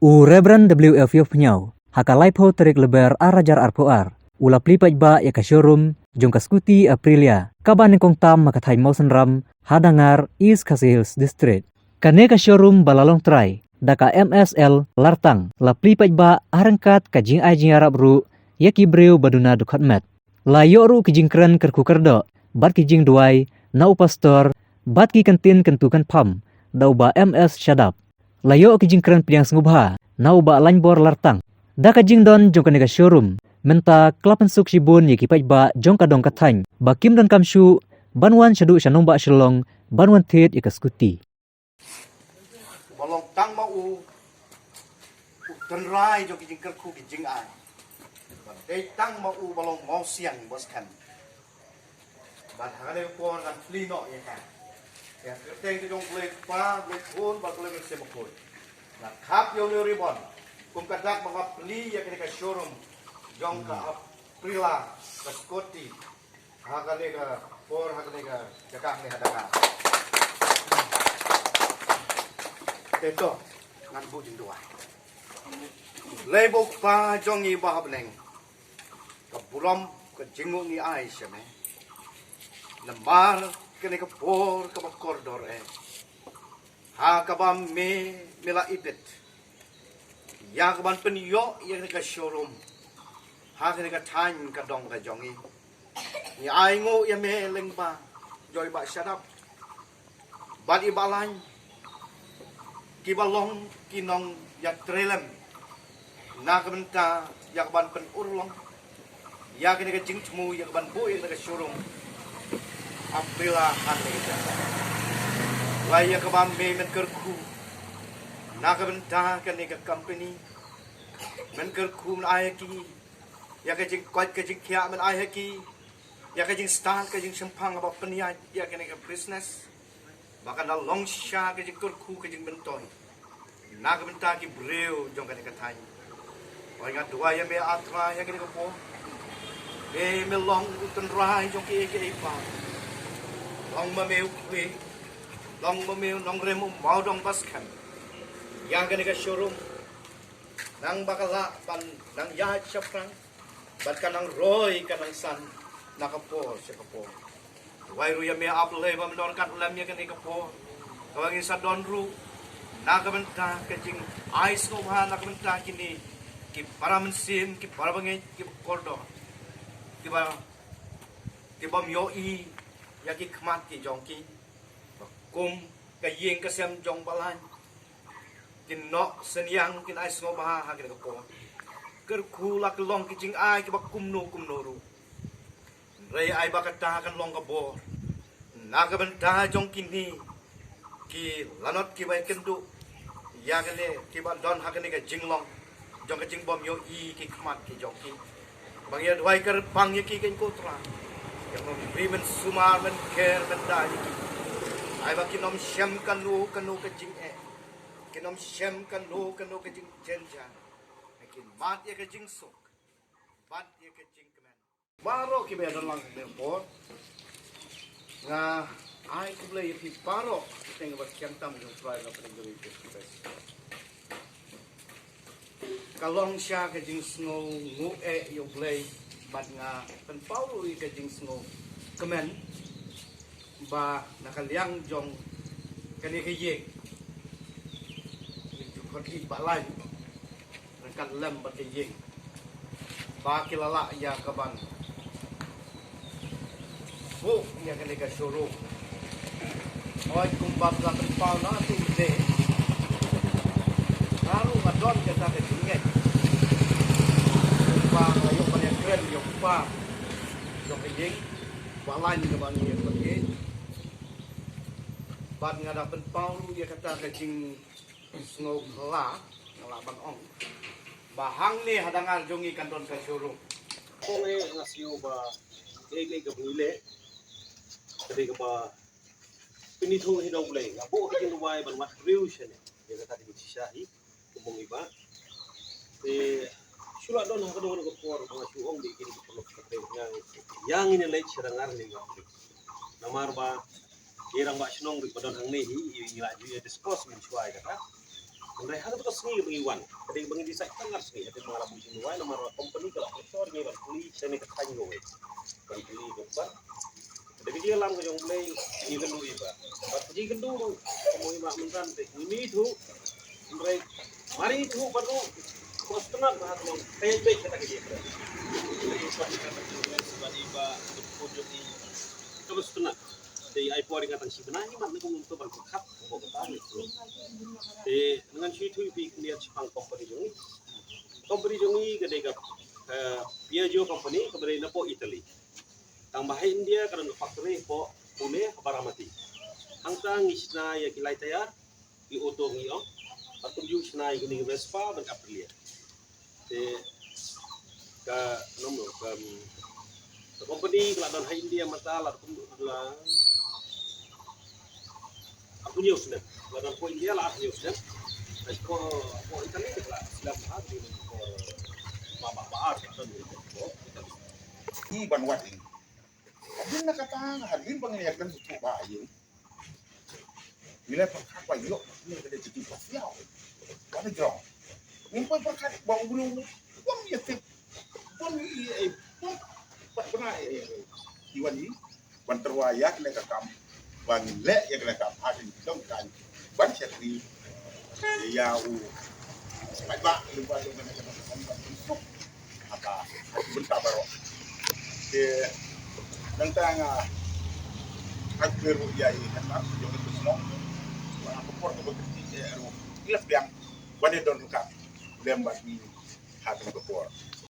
Reverend W.F. Penyau, hakalai po terik lebar arajar arpoar. Ula plipat ba ya ka showroom, jong ka skuti Aprilia. Kaban kong tam makatay mo sanram, hadangar East Khasi Hills District. Kane ka showroom balalong try, daka MSL lartang. La plipat ba arangkat ka jing ay jing arab ru, ya kibreu baduna dukat met. La yoru ki jing kren kerdo, bat ki jing duai, na upastor, bat ki kantin kentukan pam, da uba MS Shadap. Layo ki jing kren piang sngubha, na uba lanbor lartang. Daka jing don jong kanega showroom, menta klapan suk shibun ye kipai ba jong kadong katany, ba kim don kamshu, banwan shadu shanong ba shalong, banwan tit ikaskuti. Balong tang mau tenrai jong ki jing kerku ki jing ai. Dei tang mau balong mau siang bos kan. Ban hane ko kan flino ye kan. Ya teng ki jong plek pa plek pun ba plek se mokoi. Na kap yo ribon. Kum kadak mga pli ya kini ka showroom. Jong ka Aprila ka Scotty. Hakane ka por hakane ka jakang ni hadaka. Ito ngan bu jing dua. Label pa jong ni ba habneng. Ka buram ka jingu ni ai syame. Lembar kini ka por ka koridor ha ka ba me mila ipit. Ya ka ban penyo ya ka showroom. Ha kini ka tan ka dong ka jongi. Ni ai ngo ya me leng ba. Joy ba shadap. Bat ibalan. Kibalong kinong ya trelem. Na ka benta ya ka ban pen urlong. Ya kini ka jing temu ya ka ban bu ya ka showroom. Aprila hane ka. Laya ka ban me men kerku. Na ka benta ka ni ka company. Men kerku men ayaki. Ya ka jing kwat ka jing kia men ayaki. Ya ka jing stand ka jing sempang apa peniat ya ka ni ka business. Bahkan dah long sha ka jing kerku ka jing bentoy. Na ka benta ki breu jong ka ni ka tany. Oi nga dua ya me atra ya ka ni ka po. Me long utun rai jong ki ke pa. Long ma meu kwe. Long ma meu nong remu mau dong paskan. Yang ka ni ka showroom. Nang bakala pan nang ya chaprang. Bat ka nang roy ka nang san nakapo siya kapo. Wai ru ya me aple ba mendor kat ulam ya ka ni ka po. Kawagin sa donru. Nakabenta kajing ais no ha nakabenta kini ki para mensim ki para bangai ki kordo ki ba myo i ya ki khmat ki jongki kum ka yeng ka sem jong balan kin no senyang kin ais no ba ha ki ko ker khu lak long ki jing ai ki ba kum no ru rei ai ba kata kan long ka bo nakabenta jong kini ki lanot ki ba kendu ya kene ki ba don hakene ka jinglong jong ka jingbom yo i ki khmat ki jong ki bang ya dwai ker pang ye ki ken kotra yang nom rimen sumar men ker men da ki ai ba ki nom shem kanu ka jing ki nom shem kanu ka jing jenja ki mat ye ka jing sok bat ye ka jing kemen baro ki be don lang be por nga ai ku ble ye paro tengah berkian tam jong try na pengen itu kalong siya ka jing snow ngu yo ble bat nga pen paulo ka jing snow kemen ba nakaliang jong kani ka ye itu khoti balai kan lem bat ka ye ba kilala ya kaban bu ya kani ka showroom oi kumbab la pau na tu de lalu madon kita ke jinget pa yo pa ya kren yo pa yo ke jing balai ni bang ye pergi bat ngada pen pau ya kata ke jing snow kala ngala bang ong bahang ni hadangar jongi kanton ka showroom konge ngasio ba ke bule ke ba pinito hidaw bulay nga buo ka kinuway ban mat riu siya ne ya kata di sisahi kumbong iba sula don ha kadon ko por mga suong di kini ko ka nga yang ini lay sirangar ni nga namar ba irang ba sinong ri padon hang ni ila ju discuss min suay kata Mereka itu kesini pengiwan. Jadi bengi di saya tengah sini. Jadi mengalami bucin luar, nomor company kalau sponsor dia beli seni ketanyo. Beli gambar. Jadi dia lam yang mulai ini dulu iba. Jadi dulu semua iba mentan. Ini itu mereka mari itu baru terus tenang bahas mau kayak baik kata dia. Jadi suatu kata sebab iba berkunjung di terus tenang. Jadi iPod ingatan si benar ini mana kau untuk berkutat, kau bertahan itu. Dengan situ lihat Jepang company jongi kedai Piaggio company kemudian po Italy. Tambahin dia karena factory po Pune Baramati. Hangtang isna ya kilai tayar di auto ngiong. Atau juga isna ini Vespa dan Aprilia. Ke nomor ke company keladon India mata lah aku jauh sudah, karena poin dia lah jauh sudah. Ko Italia lah, silam hari ini ko mama baar atau ko Italia. Iban wading. Adin nakatanga halin pangayak lang sa bayo. Mila pa yo, ni kada jadi pasiaw. Kada jong. Min pa perkat bang bulung. Bang ya tip. Bang pernah iwan ini ban terwayak le kakam. Bang le ya kena kam hadin dong kan. Ban syatri ya Baik pak, lupa apa bentar baru. Tentang agberu ya ini kan yang itu semua. Aku pernah bekerja ilaf yang wane don kan lembat ni hadin kepor.